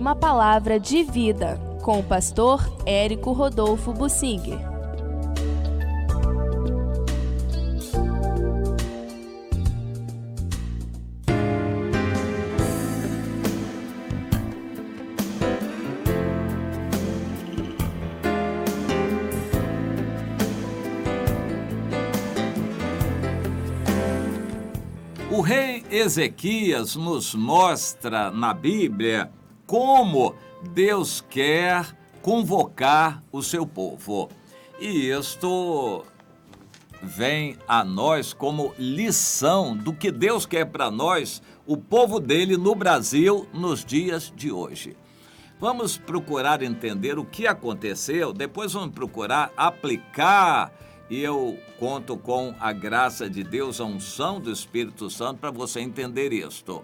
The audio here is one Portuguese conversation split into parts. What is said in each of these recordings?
Uma palavra de vida, com o pastor Érico Rodolfo Bussinger. O rei Ezequias nos mostra na Bíblia como Deus quer convocar o seu povo. E isto vem a nós como lição do que Deus quer para nós, o povo dele no Brasil, nos dias de hoje. Vamos procurar entender o que aconteceu, depois vamos procurar aplicar. E eu conto com a graça de Deus, a unção do Espírito Santo para você entender isto.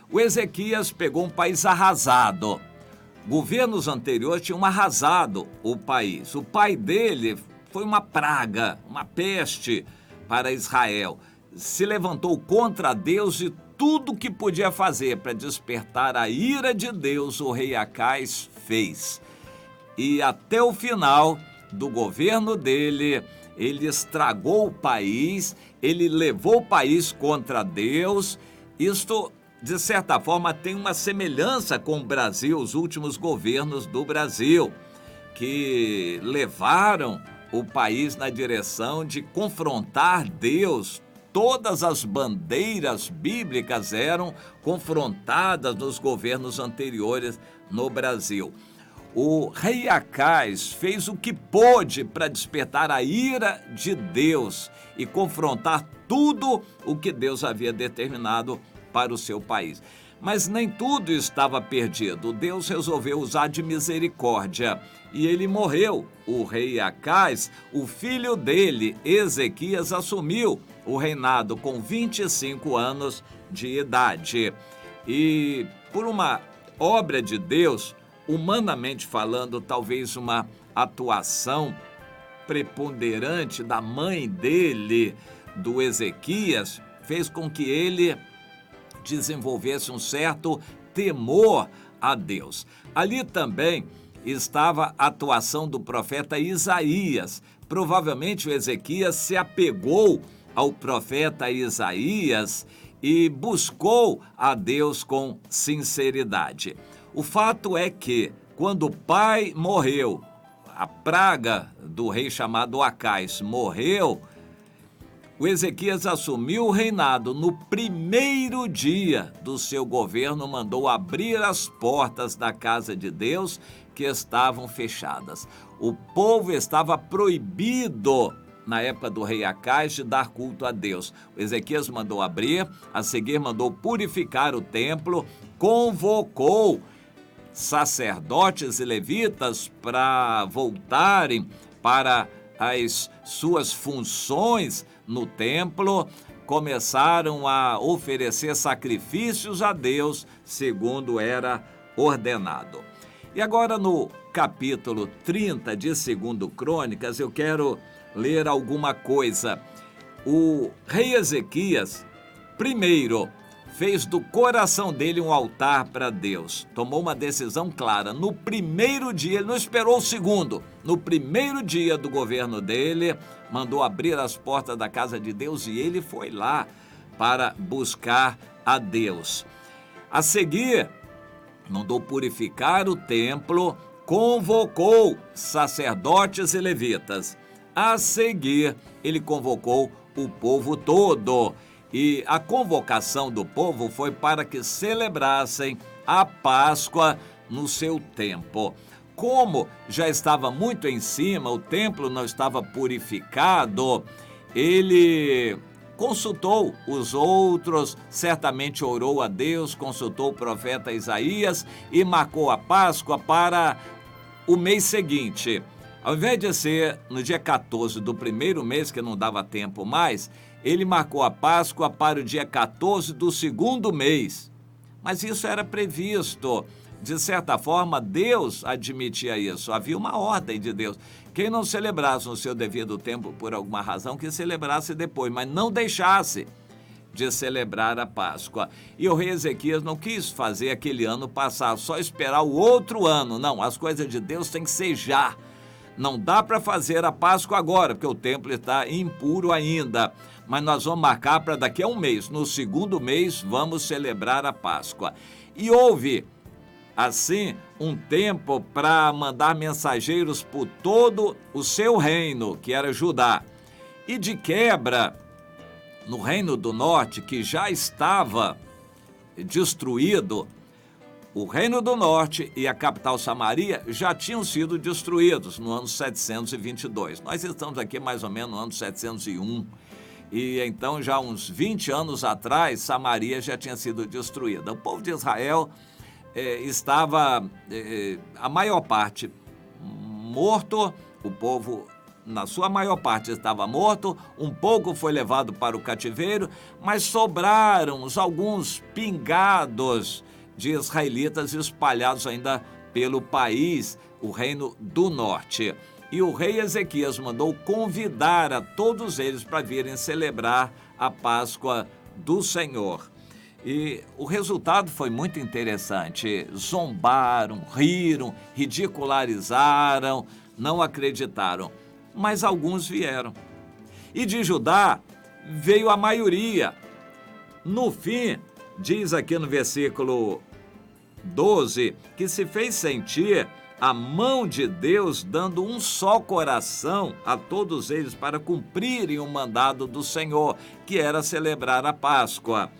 O Ezequias pegou um país arrasado. Governos anteriores tinham arrasado o país. O pai dele foi uma praga, uma peste para Israel. Se levantou contra Deus e tudo que podia fazer para despertar a ira de Deus, o rei Acais fez. E até o final do governo dele, ele estragou o país, ele levou o país contra Deus. Isto, de certa forma, tem uma semelhança com o Brasil, os últimos governos do Brasil, que levaram o país na direção de confrontar Deus. Todas as bandeiras bíblicas eram confrontadas nos governos anteriores no Brasil. O rei Acais fez o que pôde para despertar a ira de Deus e confrontar tudo o que Deus havia determinado para o seu país. Mas nem tudo estava perdido. Deus resolveu usar de misericórdia e ele morreu. O rei Acais, o filho dele, Ezequias, assumiu o reinado com 25 anos de idade. E por uma obra de Deus, humanamente falando, talvez uma atuação preponderante da mãe dele, do Ezequias, fez com que ele desenvolvesse um certo temor a Deus. Ali também estava a atuação do profeta Isaías. Provavelmente o Ezequias se apegou ao profeta Isaías e buscou a Deus com sinceridade. O fato é que, quando o pai morreu, a praga do rei chamado Acais morreu, o Ezequias assumiu o reinado. No primeiro dia do seu governo, mandou abrir as portas da casa de Deus que estavam fechadas. O povo estava proibido, na época do rei Acais, de dar culto a Deus. O Ezequias mandou abrir, a seguir mandou purificar o templo, convocou sacerdotes e levitas para voltarem para as suas funções no templo, começaram a oferecer sacrifícios a Deus, segundo era ordenado. E agora no capítulo 30 de 2 Crônicas, eu quero ler alguma coisa. O rei Ezequias, primeiro, fez do coração dele um altar para Deus. Tomou uma decisão clara. No primeiro dia, ele não esperou o segundo. No primeiro dia do governo dele, mandou abrir as portas da casa de Deus e ele foi lá para buscar a Deus. A seguir, mandou purificar o templo, convocou sacerdotes e levitas. A seguir, ele convocou o povo todo. E a convocação do povo foi para que celebrassem a Páscoa no seu tempo. Como já estava muito em cima, o templo não estava purificado, ele consultou os outros, certamente orou a Deus, consultou o profeta Isaías e marcou a Páscoa para o mês seguinte. Ao invés de ser no dia 14 do primeiro mês, que não dava tempo mais, ele marcou a Páscoa para o dia 14 do segundo mês. Mas isso era previsto. De certa forma, Deus admitia isso. Havia uma ordem de Deus. Quem não celebrasse no seu devido tempo por alguma razão, que celebrasse depois, mas não deixasse de celebrar a Páscoa. E o rei Ezequias não quis fazer aquele ano passar, só esperar o outro ano. Não, as coisas de Deus têm que ser já. Não dá para fazer a Páscoa agora, porque o templo está impuro ainda. Mas nós vamos marcar para daqui a um mês. No segundo mês, vamos celebrar a Páscoa. E houve, assim, um tempo para mandar mensageiros por todo o seu reino, que era Judá. E de quebra, no reino do norte, que já estava destruído, o reino do norte e a capital Samaria já tinham sido destruídos no ano 722. Nós estamos aqui mais ou menos no ano 701. E então, já uns 20 anos atrás, Samaria já tinha sido destruída. O povo de Israel estava, a maior parte, morto. O povo, na sua maior parte, estava morto. Um pouco foi levado para o cativeiro, mas sobraram alguns pingados de israelitas espalhados ainda pelo país, o reino do norte. E o rei Ezequias mandou convidar a todos eles para virem celebrar a Páscoa do Senhor. E o resultado foi muito interessante. Zombaram, riram, ridicularizaram, não acreditaram. Mas alguns vieram. E de Judá veio a maioria. No fim, diz aqui no versículo 12, que se fez sentir a mão de Deus dando um só coração a todos eles para cumprirem o mandado do Senhor, que era celebrar a Páscoa.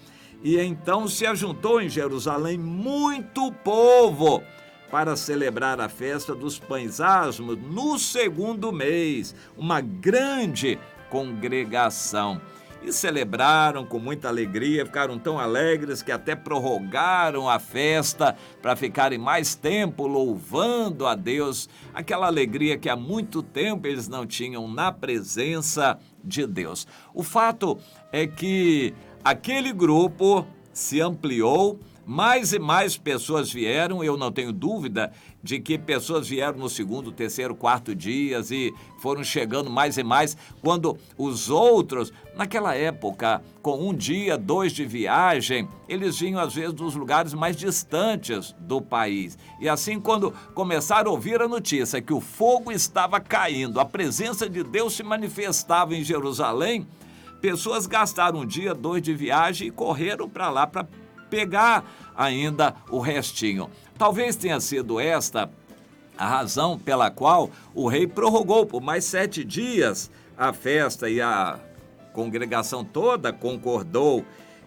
E então se ajuntou em Jerusalém muito povo para celebrar a festa dos pães asmos no segundo mês, uma grande congregação. E celebraram com muita alegria, ficaram tão alegres que até prorrogaram a festa para ficarem mais tempo louvando a Deus, aquela alegria que há muito tempo eles não tinham na presença de Deus. O fato é que aquele grupo se ampliou, mais e mais pessoas vieram. Eu não tenho dúvida de que pessoas vieram no segundo, terceiro, quarto dias e foram chegando mais e mais, quando os outros, naquela época, com um dia, 2 de viagem, eles vinham às vezes dos lugares mais distantes do país. E assim, quando começaram a ouvir a notícia que o fogo estava caindo, a presença de Deus se manifestava em Jerusalém, pessoas gastaram um dia, 2 de viagem e correram para lá para pegar ainda o restinho. Talvez tenha sido esta a razão pela qual o rei prorrogou por mais 7 dias a festa, e a congregação toda concordou.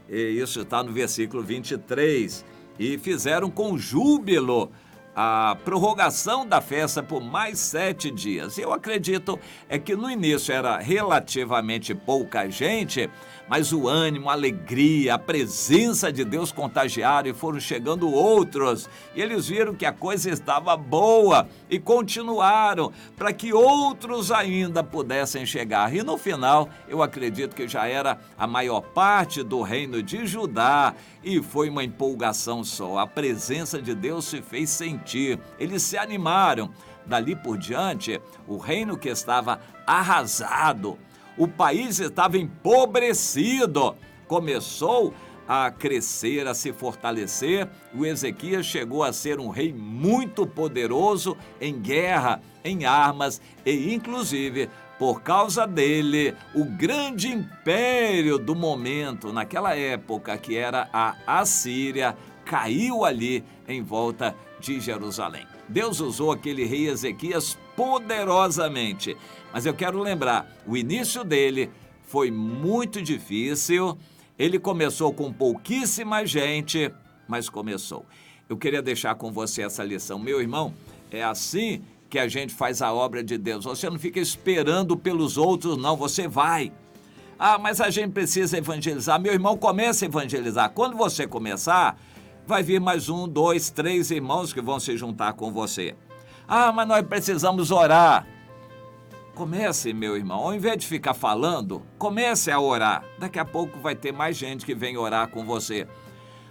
Isso está no versículo 23. E fizeram com júbilo a prorrogação da festa por mais 7 dias. Eu acredito que no início era relativamente pouca gente, mas o ânimo, a alegria, a presença de Deus contagiaram e foram chegando outros. E eles viram que a coisa estava boa e continuaram para que outros ainda pudessem chegar. E no final, eu acredito que já era a maior parte do reino de Judá e foi uma empolgação só. A presença de Deus se fez sentir. Eles se animaram. Dali por diante, o reino que estava arrasado, o país estava empobrecido, começou a crescer, a se fortalecer. O Ezequias chegou a ser um rei muito poderoso em guerra, em armas e, inclusive, por causa dele, o grande império do momento, naquela época, que era a Assíria, caiu ali em volta de Jerusalém. Deus usou aquele rei Ezequias poderosamente, mas eu quero lembrar, o início dele foi muito difícil. Ele começou com pouquíssima gente, mas começou. Eu queria deixar com você essa lição. Meu irmão, é assim que a gente faz a obra de Deus. Você não fica esperando pelos outros, não, você vai. Ah, mas a gente precisa evangelizar. Meu irmão, comece a evangelizar. Quando você começar, vai vir mais 1, 2, 3 irmãos que vão se juntar com você. Ah, mas nós precisamos orar. Comece, meu irmão, ao invés de ficar falando, comece a orar. Daqui a pouco vai ter mais gente que vem orar com você.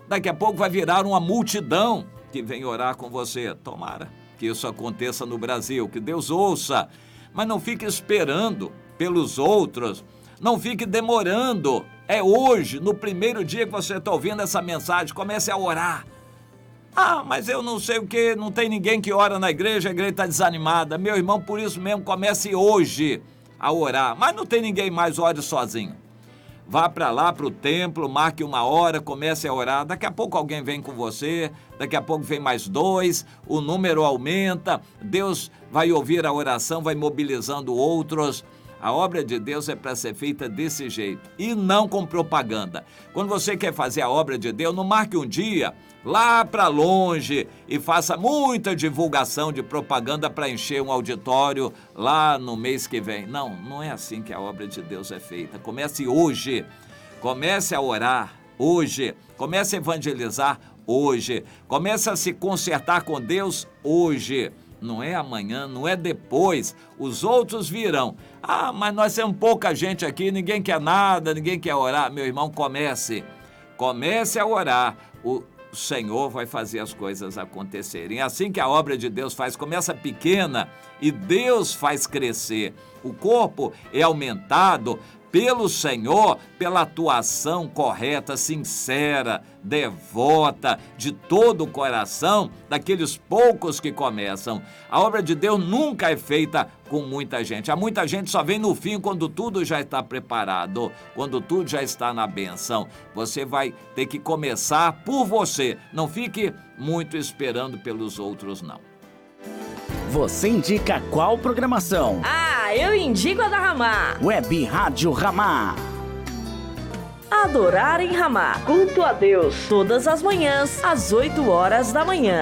Daqui a pouco vai virar uma multidão que vem orar com você. Tomara que isso aconteça no Brasil, que Deus ouça. Mas não fique esperando pelos outros. Não fique demorando. É hoje, no primeiro dia que você está ouvindo essa mensagem, comece a orar. Ah, mas eu não sei o que, não tem ninguém que ora na igreja, a igreja está desanimada. Meu irmão, por isso mesmo, comece hoje a orar. Mas não tem ninguém mais, ore sozinho. Vá para lá, para o templo, marque uma hora, comece a orar. Daqui a pouco alguém vem com você, daqui a pouco vem mais 2, o número aumenta, Deus vai ouvir a oração, vai mobilizando outros. A obra de Deus é para ser feita desse jeito e não com propaganda. Quando você quer fazer a obra de Deus, não marque um dia lá para longe e faça muita divulgação de propaganda para encher um auditório lá no mês que vem. Não, não é assim que a obra de Deus é feita. Comece hoje, comece a orar hoje, comece a evangelizar hoje, comece a se consertar com Deus hoje. Não é amanhã, não é depois, os outros virão. Ah, mas nós temos pouca gente aqui, ninguém quer nada, ninguém quer orar. Meu irmão, comece a orar. O Senhor vai fazer as coisas acontecerem. É assim que a obra de Deus faz, começa pequena e Deus faz crescer. O corpo é aumentado pelo Senhor, pela atuação correta, sincera, devota, de todo o coração, daqueles poucos que começam. A obra de Deus nunca é feita com muita gente. Há muita gente só vem no fim, quando tudo já está preparado, quando tudo já está na bênção. Você vai ter que começar por você. Não fique muito esperando pelos outros, não. Você indica qual programação? Eu indico a da Ramá. Web Rádio Ramá. Adorar em Ramá. Culto a Deus. Todas as manhãs, às 8 horas da manhã.